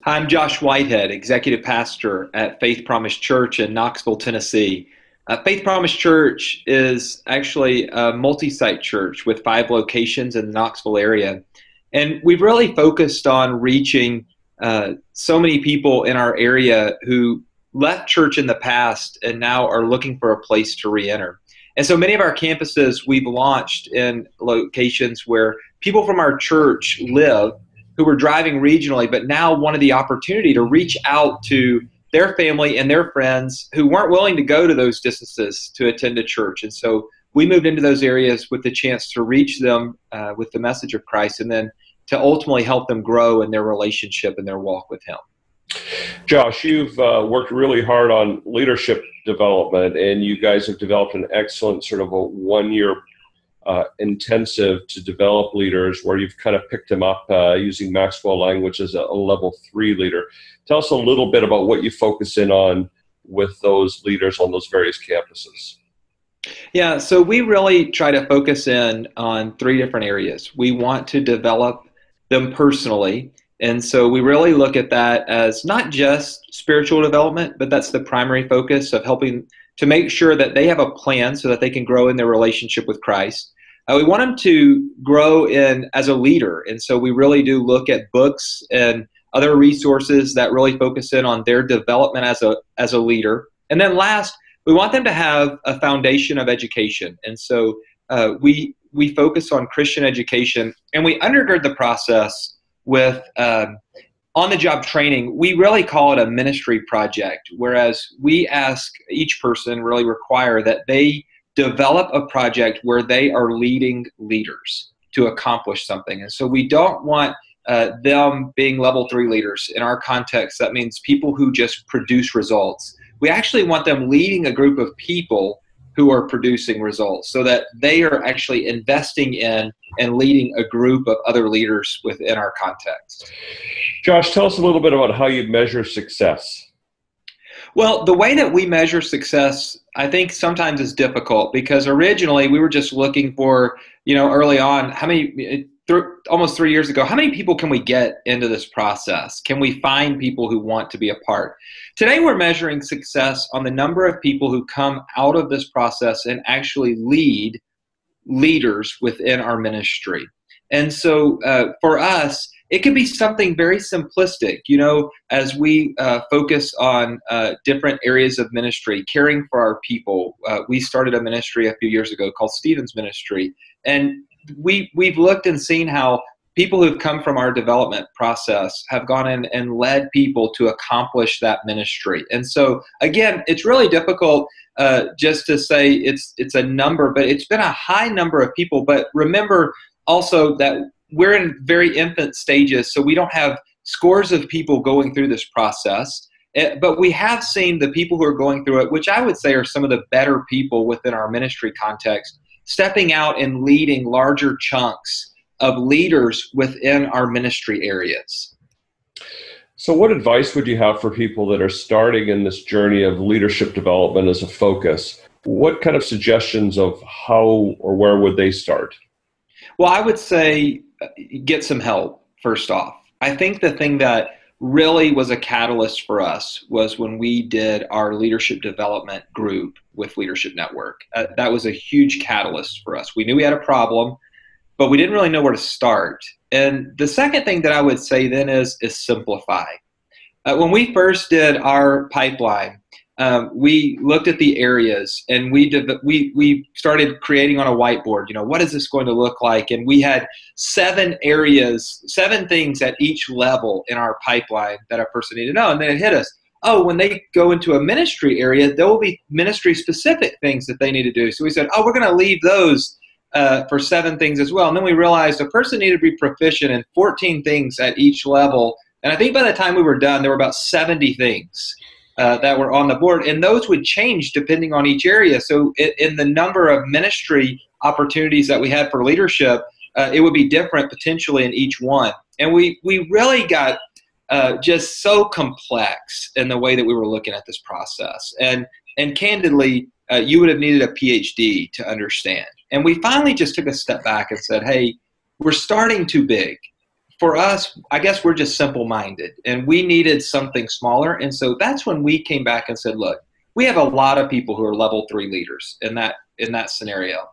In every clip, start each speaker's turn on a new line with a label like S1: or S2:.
S1: I'm Josh Whitehead, Executive Pastor at Faith Promise Church in Knoxville, Tennessee. Faith Promise Church is actually a multi-site church with 5 locations in the Knoxville area. And we've really focused on reaching so many people in our area who left church in the past and now are looking for a place to re-enter. And so many of our campuses we've launched in locations where people from our church live who were driving regionally, but now wanted the opportunity to reach out to their family and their friends who weren't willing to go to those distances to attend a church. And so we moved into those areas with the chance to reach them with the message of Christ, and then to ultimately help them grow in their relationship and their walk with Him.
S2: Josh, you've worked really hard on leadership development, and you guys have developed an excellent sort of a one-year intensive to develop leaders where you've kind of picked them up using Maxwell language as a level 3 leader. Tell us a little bit about what you focus in on with those leaders on those various campuses.
S1: Yeah, so we really try to focus in on 3 different areas. We want to develop them personally, and so we really look at that as not just spiritual development, but that's the primary focus of helping to make sure that they have a plan so that they can grow in their relationship with Christ. We want them to grow as a leader, and so we really do look at books and other resources that really focus in on their development as a leader. And then last, we want them to have a foundation of education, and so we focus on Christian education, and we undergird the process with on-the-job training. We really call it a ministry project, whereas we ask each person, really require that they develop a project where they are leading leaders to accomplish something. And so we don't want them being level 3 leaders. In our context, that means people who just produce results. We actually want them leading a group of people who are producing results so that they are actually investing in and leading a group of other leaders within our context.
S2: Josh, tell us a little bit about how you measure success.
S1: Well, the way that we measure success, I think sometimes is difficult because originally we were just looking for, early on, almost 3 years ago, how many people can we get into this process? Can we find people who want to be a part? Today we're measuring success on the number of people who come out of this process and actually lead leaders within our ministry. And so for us, it could be something very simplistic, as we focus on different areas of ministry, caring for our people. We started a ministry a few years ago called Stephen's Ministry. And we've looked and seen how people who've come from our development process have gone in and led people to accomplish that ministry. And so, again, it's really difficult just to say it's a number, but it's been a high number of people. But remember also that we're in very infant stages, so we don't have scores of people going through this process. But we have seen the people who are going through it, which I would say are some of the better people within our ministry context, stepping out and leading larger chunks of leaders within our ministry areas.
S2: So what advice would you have for people that are starting in this journey of leadership development as a focus? What kind of suggestions of how or where would they start?
S1: Well, I would say get some help, first off. I think the thing that really was a catalyst for us was when we did our leadership development group with Leadership Network. That was a huge catalyst for us. We knew we had a problem, but we didn't really know where to start. And the second thing that I would say then is simplify. When we first did our pipeline, we looked at the areas and we started creating on a whiteboard, what is this going to look like? And we had 7 areas, 7 things at each level in our pipeline that a person needed to know. And then it hit us. Oh, when they go into a ministry area, there will be ministry specific things that they need to do. So we said, we're going to leave those for 7 things as well. And then we realized a person needed to be proficient in 14 things at each level. And I think by the time we were done, there were about 70 things that were on the board, and those would change depending on each area. So in the number of ministry opportunities that we had for leadership, it would be different potentially in each one. And we really got just so complex in the way that we were looking at this process. And candidly, you would have needed a PhD to understand. And we finally just took a step back and said, hey, we're starting too big. For us, I guess we're just simple-minded, and we needed something smaller. And so that's when we came back and said, look, we have a lot of people who are level 3 leaders in that scenario.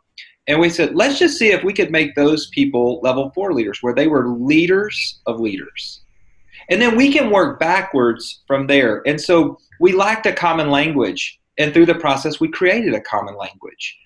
S1: And we said, let's just see if we could make those people level 4 leaders, where they were leaders of leaders. And then we can work backwards from there. And so we lacked a common language. And through the process, we created a common language.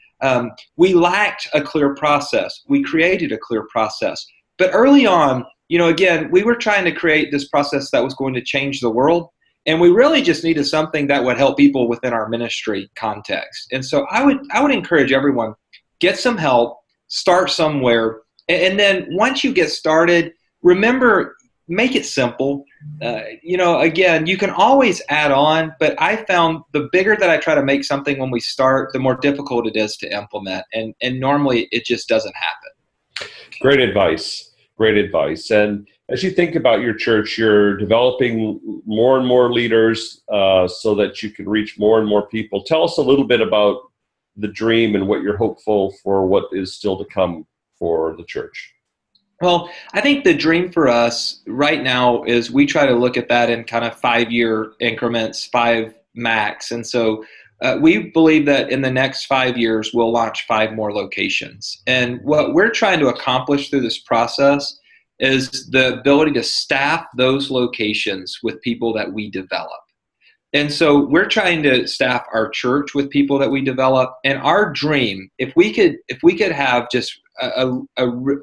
S1: We lacked a clear process. We created a clear process. But early on, again, we were trying to create this process that was going to change the world. And we really just needed something that would help people within our ministry context. And so I would encourage everyone, get some help, start somewhere. And then once you get started, remember, make it simple. Again, you can always add on, but I found the bigger that I try to make something when we start, the more difficult it is to implement. And normally it just doesn't happen.
S2: Great advice. Great advice. And as you think about your church, you're developing more and more leaders so that you can reach more and more people. Tell us a little bit about the dream and what you're hopeful for, what is still to come for the church.
S1: Well, I think the dream for us right now is we try to look at that in kind of 5-year increments, 5 max. And so we believe that in the next 5 years, we'll launch 5 more locations. And what we're trying to accomplish through this process is the ability to staff those locations with people that we develop. And so we're trying to staff our church with people that we develop. And our dream, if we could have just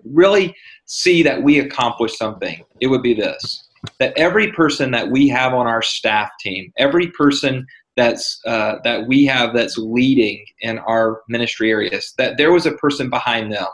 S1: really see that we accomplished something, it would be this: that every person that we have on our staff team, every person that we have that's leading in our ministry areas, that there was a person behind them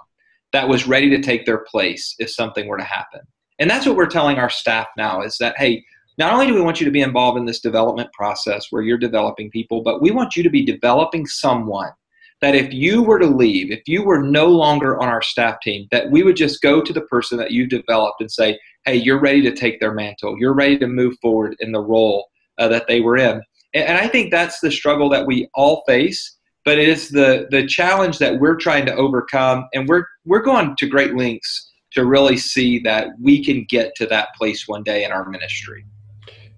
S1: that was ready to take their place if something were to happen. And that's what we're telling our staff now, is that, hey, not only do we want you to be involved in this development process where you're developing people, but we want you to be developing someone that if you were to leave, if you were no longer on our staff team, that we would just go to the person that you developed and say, hey, you're ready to take their mantle. You're ready to move forward in the role that they were in. And I think that's the struggle that we all face, but it is the challenge that we're trying to overcome. And we're going to great lengths to really see that we can get to that place one day in our ministry.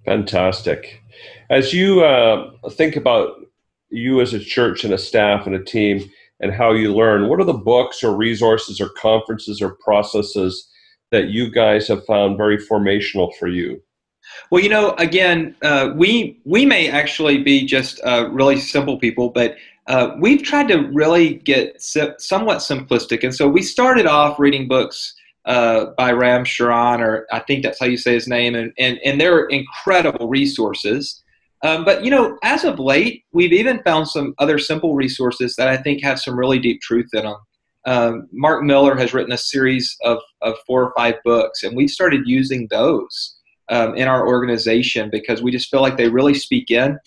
S2: Fantastic. As you think about you as a church and a staff and a team and how you learn, what are the books or resources or conferences or processes that you guys have found very formational for you?
S1: Well, again, we may actually be just really simple people, but we've tried to really get somewhat simplistic. And so we started off reading books by Ram Charan, or I think that's how you say his name, and they're incredible resources. But, as of late, we've even found some other simple resources that I think have some really deep truth in them. Mark Miller has written a series of 4 or 5 books, and we've started using those in our organization because we just feel like they really speak in.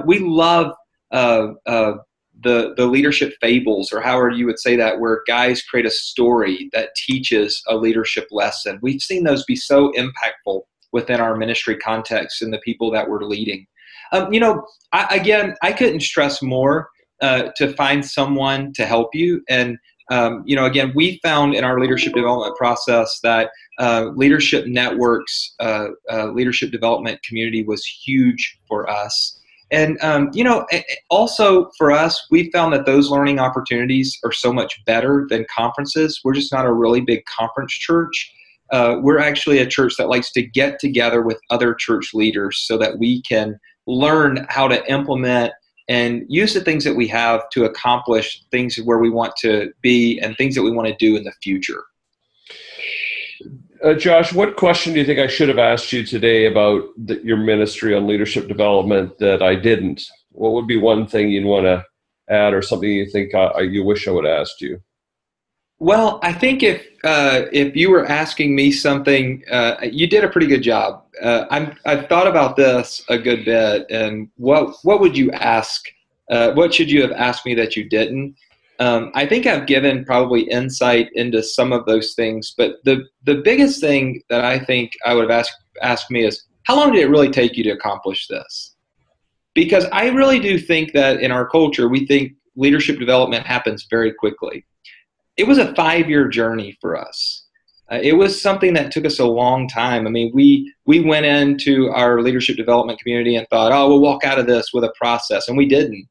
S1: We love the leadership fables, or however you would say that, where guys create a story that teaches a leadership lesson. We've seen those be so impactful within our ministry context and the people that we're leading. I couldn't stress more to find someone to help you. And, again, we found in our leadership development process that leadership networks, leadership development community was huge for us. And, also for us, we found that those learning opportunities are so much better than conferences. We're just not a really big conference church. We're actually a church that likes to get together with other church leaders so that we can learn how to implement and use the things that we have to accomplish things where we want to be and things that we want to do in the future.
S2: Josh, what question do you think I should have asked you today about your ministry on leadership development that I didn't? What would be one thing you'd want to add, or something you think you wish I would have asked you?
S1: Well, I think if you were asking me something, you did a pretty good job. I've thought about this a good bit, and what would you ask? What should you have asked me that you didn't? I think I've given probably insight into some of those things, but the biggest thing that I think I would have asked me is, how long did it really take you to accomplish this? Because I really do think that in our culture, we think leadership development happens very quickly. It was a 5-year journey for us. It was something that took us a long time. I mean, we went into our leadership development community and thought, oh, we'll walk out of this with a process, and we didn't.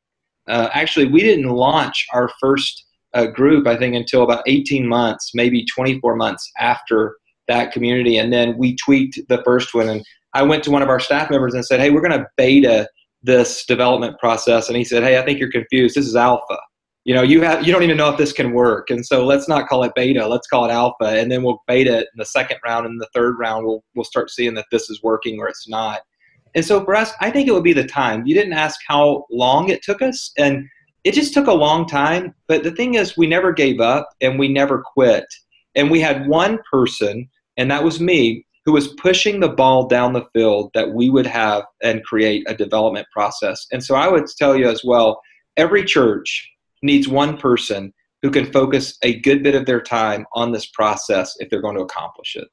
S1: Actually, we didn't launch our first group, I think, until about 18 months, maybe 24 months after that community, and then we tweaked the first one. And I went to one of our staff members and said, hey, we're going to beta this development process, and he said, hey, I think you're confused. This is alpha. You don't even know if this can work, and so let's not call it beta. Let's call it alpha, and then we'll beta it in the second round, and the third round we'll start seeing that this is working or it's not. And so for us, I think it would be the time. You didn't ask how long it took us, and it just took a long time. But the thing is, we never gave up and we never quit. And we had one person, and that was me, who was pushing the ball down the field that we would have and create a development process. And so I would tell you as well, every church needs one person who can focus a good bit of their time on this process if they're going to accomplish it.